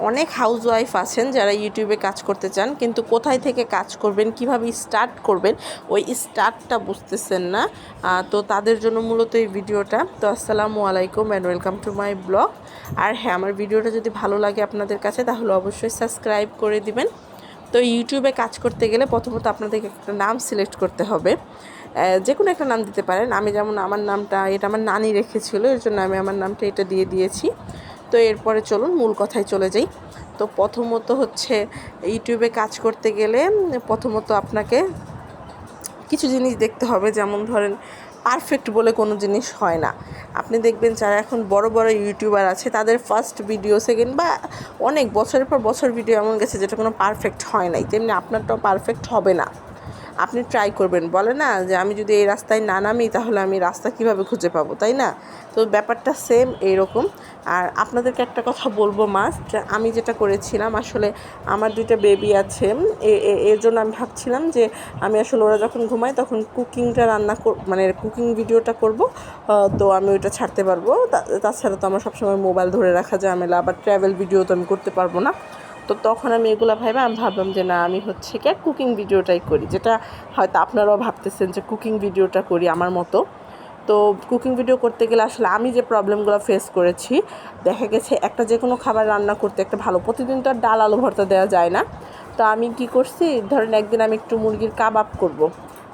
অনেক হাউসওয়াইফ আছেন যারা ইউটিউবে কাজ করতে চান, কিন্তু কোথায় থেকে কাজ করবেন, কিভাবে স্টার্ট করবেন, ওই স্টার্টটা বুঝতেছেন না। তো তাদের জন্য মূলত এই ভিডিওটা। তো আসসালামু আলাইকুম and welcome to my blog. আর হ্যাঁ, আমার ভিডিওটা যদি ভালো লাগে আপনাদের কাছে তাহলে অবশ্যই সাবস্ক্রাইব করে দিবেন। তো ইউটিউবে কাজ করতে গেলে প্রথমত আপনাদেরকে একটা নাম সিলেক্ট করতে হবে। যে কোনো একটা নাম দিতে পারেন। আমি যেমন আমার নামটা, এটা আমার নানি রেখেছিল, এর জন্য আমি আমার নামটা এটা দিয়ে দিয়েছি। তো এরপরে চলুন মূল কথায় চলে যাই। তো প্রথমত হচ্ছে ইউটিউবে কাজ করতে গেলে প্রথমত আপনাকে কিছু জিনিস দেখতে হবে। যেমন ধরেন, পারফেক্ট বলে কোনো জিনিস হয় না। আপনি দেখবেন যারা এখন বড় বড় ইউটিউবার আছে তাদের ফার্স্ট ভিডিও, সেকেন্ড বা অনেক বছরের পর বছর ভিডিও এমন গেছে যেটা কোনো পারফেক্ট হয় নাই, তেমনি আপনারটাও পারফেক্ট হবে না। আপনি ট্রাই করবেন। বলে না যে আমি যদি এই রাস্তায় না নামি তাহলে আমি রাস্তা কীভাবে খুঁজে পাবো, তাই না? তো ব্যাপারটা সেম এইরকম। আর আপনাদেরকে একটা কথা বলবো মাস্ট, আমি যেটা করেছিলাম, আসলে আমার 2টা বেবি আছে, এর জন্য আমি ভাবছিলাম যে আমি আসলে ওরা যখন ঘুমায় তখন কুকিংটা মানে কুকিং ভিডিওটা করব। তো আমি ওইটা ছাড়তে পারবো। তাছাড়া তো আমার সবসময় মোবাইল ধরে রাখা ঝামেলা, আবার ট্রাভেল ভিডিও তো আমি করতে পারবো না। তো তখন আমি এগুলো আমি ভাবলাম যে না, আমি হচ্ছে কি কুকিং ভিডিওটাই করি, যেটা হয়তো আপনারাও ভাবতেছেন যে কুকিং ভিডিওটা করি আমার মতো। তো কুকিং ভিডিও করতে গেলে আসলে আমি যে প্রবলেমগুলো ফেস করেছি, দেখা গেছে একটা যে কোনো খাবার রান্না করতে একটা ভালো, প্রতিদিন তো আর ডাল আলু ভর্তা দেওয়া যায় না। তো আমি কি করছি, ধরেন একদিন আমি একটু মুরগির কাবাব করব,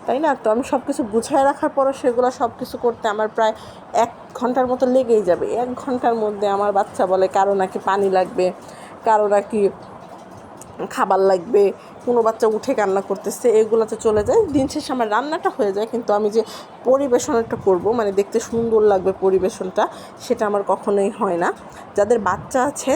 তাই না? তো আমি সব কিছু গুছিয়ে রাখার পরও সেগুলো সব কিছু করতে আমার প্রায় 1 ঘন্টার মতো লেগেই যাবে। 1 ঘন্টার মধ্যে আমার বাচ্চা বলে কারো নাকি পানি লাগবে, কারো নাকি খাবার লাগবে, কোনো বাচ্চা উঠে কান্না করতেছে, এগুলোতে চলে যায়। দিন শেষে আমার রান্নাটা হয়ে যায়, কিন্তু আমি যে পরিবেশনটা করব, মানে দেখতে সুন্দর লাগবে পরিবেশনটা, সেটা আমার কখনোই হয় না। যাদের বাচ্চা আছে,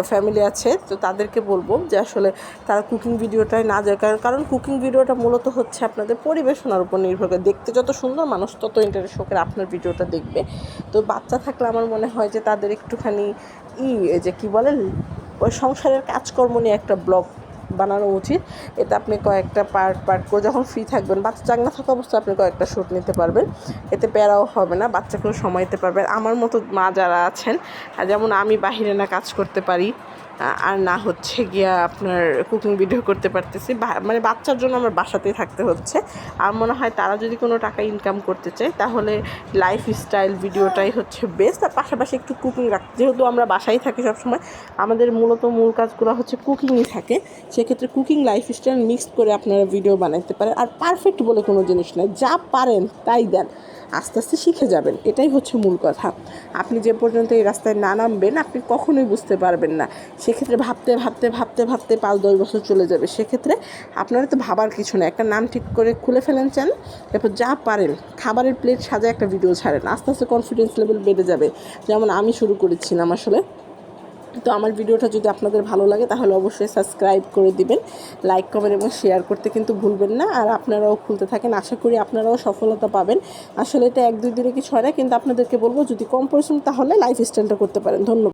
ফ্যামিলি আছে, তো তাদেরকে বলবো যে আসলে তারা কুকিং ভিডিওটাই না যায়। কারণ কুকিং ভিডিওটা মূলত হচ্ছে আপনাদের পরিবেশনার উপর নির্ভর করে। দেখতে যত সুন্দর মানুষ তত ইন্টারেস্ট করে আপনার ভিডিওটা দেখবে। তো বাচ্চা থাকলে আমার মনে হয় যে তাদের একটুখানি যে কী বলে, ওই সংসারের কাজকর্ম নিয়ে একটা ব্লগ বানানো উচিত। এতে আপনি কয়েকটা পার্ট করে যখন ফ্রি থাকবেন, বাচ্চা জাগনা থাকা অবস্থায় আপনি কয়েকটা শ্যুট নিতে পারবেন। এতে প্যারাও হবে না, বাচ্চাকেও সময় দিতে পারবেন। আমার মতো মা যারা আছেন, যেমন আমি বাহিরে না কাজ করতে পারি, আর না হচ্ছে গিয়া আপনার কুকিং ভিডিও করতে পারতেছি, মানে বাচ্চার জন্য আমার বাসাতেই থাকতে হচ্ছে। আর মনে হয় তারা যদি কোনো টাকা ইনকাম করতে চায় তাহলে লাইফস্টাইল ভিডিওটাই হচ্ছে বেস্ট। আর পাশাপাশি একটু কুকিং রাখতে, যেহেতু আমরা বাসায় থাকি সবসময়, আমাদের মূলত মূল কাজগুলো হচ্ছে কুকিংই থাকে। সেক্ষেত্রে কুকিং লাইফস্টাইল মিক্সড করে আপনারা ভিডিও বানাইতে পারেন। আর পারফেক্ট বলে কোনো জিনিস নয়, যা পারেন তাই দেন, আস্তে আস্তে শিখে যাবেন, এটাই হচ্ছে মূল কথা। আপনি যে পর্যন্ত এই রাস্তায় না নামবেন আপনি কখনোই বুঝতে পারবেন না। সেক্ষেত্রে ভাবতে ভাবতে ভাবতে ভাবতে 5-10 বছর চলে যাবে। সেক্ষেত্রে আপনারা তো ভাবার কিছু না, একটা নাম ঠিক করে খুলে ফেলেন চ্যানেল, এরপর যা পারেন খাবারের প্লেট সাজায় একটা ভিডিও ছাড়েন, আস্তে আস্তে কনফিডেন্স লেভেল বেড়ে যাবে। যেমন আমি শুরু করেছিলাম আসলে। তো আমার ভিডিওটা যদি আপনাদের ভালো লাগে তাহলে অবশ্যই সাবস্ক্রাইব করে দিবেন, লাইক কমেন্ট এবং শেয়ার করতে কিন্তু ভুলবেন না। আর আপনারাও খুলতে থাকেন, আশা করি আপনারাও সফলতা পাবেন। আসলে এটা 1-2 দিনে কিছু হয় না, কিন্তু আপনাদেরকে বলবো যদি কম পরিশ্রম তাহলে লাইফস্টাইলটা করতে পারেন। ধন্যবাদ।